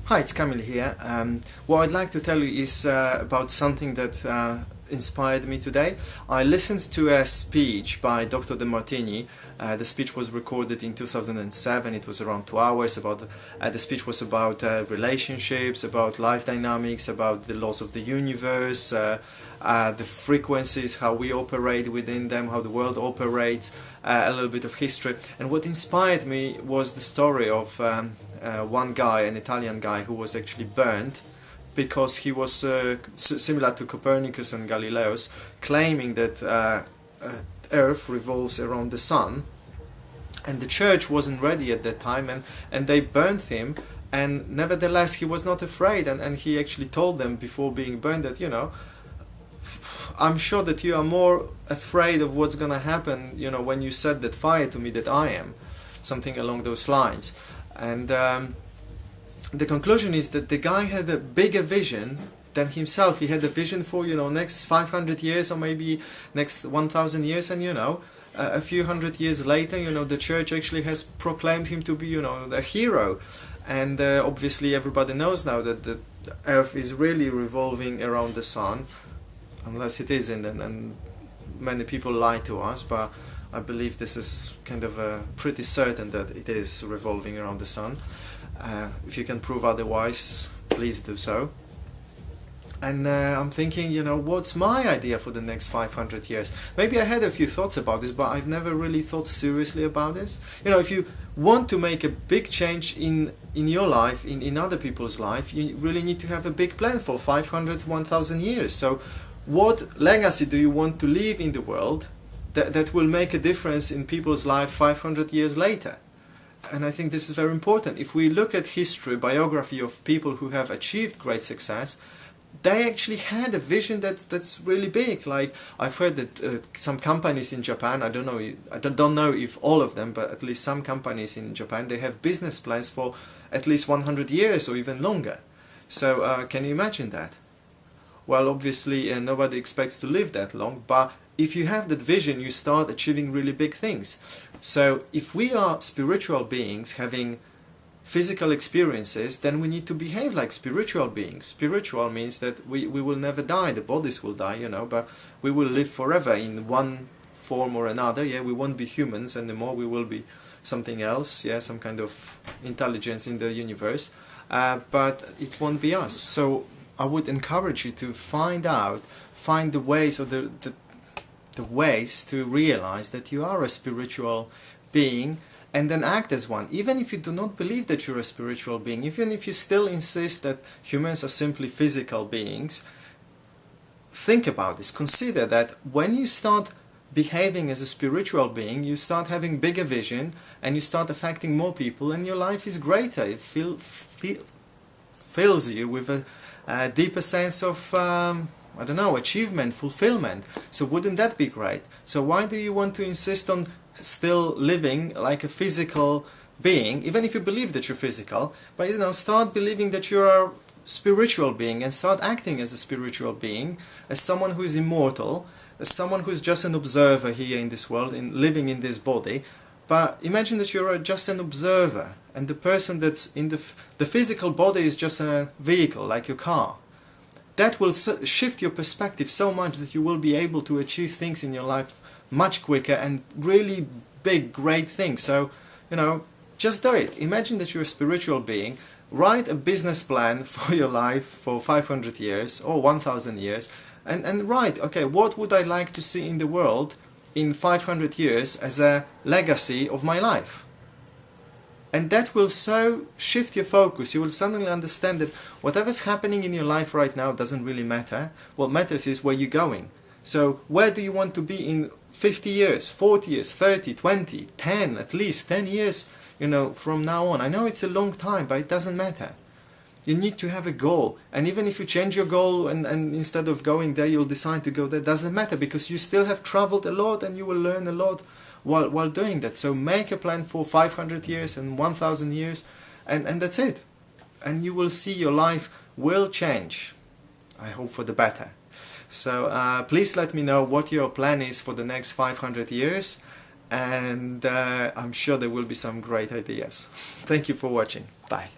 Hi, it's Kamil here. What I'd like to tell you is about something that inspired me today. I listened to a speech by Dr. De Martini. The speech was recorded in 2007. It was around 2 hours. The speech was about relationships, about life dynamics, about the laws of the universe, the frequencies, how we operate within them, how the world operates, a little bit of history. And what inspired me was the story of one guy, an Italian guy, who was actually burned because he was similar to Copernicus and Galileo's, claiming that Earth revolves around the sun, and the church wasn't ready at that time, and they burned him. And nevertheless, he was not afraid, and he actually told them before being burned that, you know, I'm sure that you are more afraid of what's gonna happen, you know, when you set that fire to me, that I am, something along those lines. And the conclusion is that the guy had a bigger vision than himself. He had a vision for, you know, next 500 years or maybe next 1,000 years, and, you know, a few hundred years later, you know, the church actually has proclaimed him to be, you know, a hero. And obviously everybody knows now that the Earth is really revolving around the sun, unless it isn't, and many people lie to us, but I believe this is kind of pretty certain that it is revolving around the sun. If you can prove otherwise, please do so. And I'm thinking, you know, what's my idea for the next 500 years? Maybe I had a few thoughts about this, but I've never really thought seriously about this. You know, if you want to make a big change in your life, in other people's life, you really need to have a big plan for 500, 1,000 years. So what legacy do you want to leave in the world that will make a difference in people's life 500 years later? And I think this is very important. If we look at history, biography of people who have achieved great success, they actually had a vision that's really big. Like, I've heard that some companies in Japan, I don't know if all of them, but at least some companies in Japan, they have business plans for at least 100 years or even longer. So can you imagine that? Well, obviously nobody expects to live that long, but if you have that vision, you start achieving really big things. So if we are spiritual beings having physical experiences, then we need to behave like spiritual beings. Spiritual means that we will never die. The bodies will die, you know, but we will live forever in one form or another. Yeah, we won't be humans anymore. We will be something else. Yeah, some kind of intelligence in the universe. But it won't be us. So I would encourage you to find the ways, or the ways to realize that you are a spiritual being, and then act as one. Even if you do not believe that you're a spiritual being, even if you still insist that humans are simply physical beings, think about this. Consider that when you start behaving as a spiritual being, you start having bigger vision, and you start affecting more people, and your life is greater. It fills you with a deeper sense of I don't know, achievement, fulfillment. So wouldn't that be great? So why do you want to insist on still living like a physical being, even if you believe that you're physical? But, you know, start believing that you're a spiritual being, and start acting as a spiritual being, as someone who is immortal, as someone who is just an observer here in this world, living in this body. But imagine that you're just an observer, and the person that's in the physical body is just a vehicle, like your car. That will shift your perspective so much that you will be able to achieve things in your life much quicker, and really big, great things. So, you know, just do it. Imagine that you're a spiritual being. Write a business plan for your life for 500 years or 1,000 years, and write, okay, what would I like to see in the world in 500 years as a legacy of my life? And that will so shift your focus. You will suddenly understand that whatever's happening in your life right now doesn't really matter. What matters is where you're going. So where do you want to be in 50 years, 40 years, 30, 20, 10, at least 10 years, you know, from now on? I know it's a long time, but it doesn't matter. You need to have a goal. And even if you change your goal and instead of going there, you'll decide to go there, doesn't matter, because you still have traveled a lot and you will learn a lot while doing that. So make a plan for 500 years and 1,000 years, and that's it. And you will see your life will change. I hope for the better. So please let me know what your plan is for the next 500 years, and I'm sure there will be some great ideas. Thank you for watching. Bye.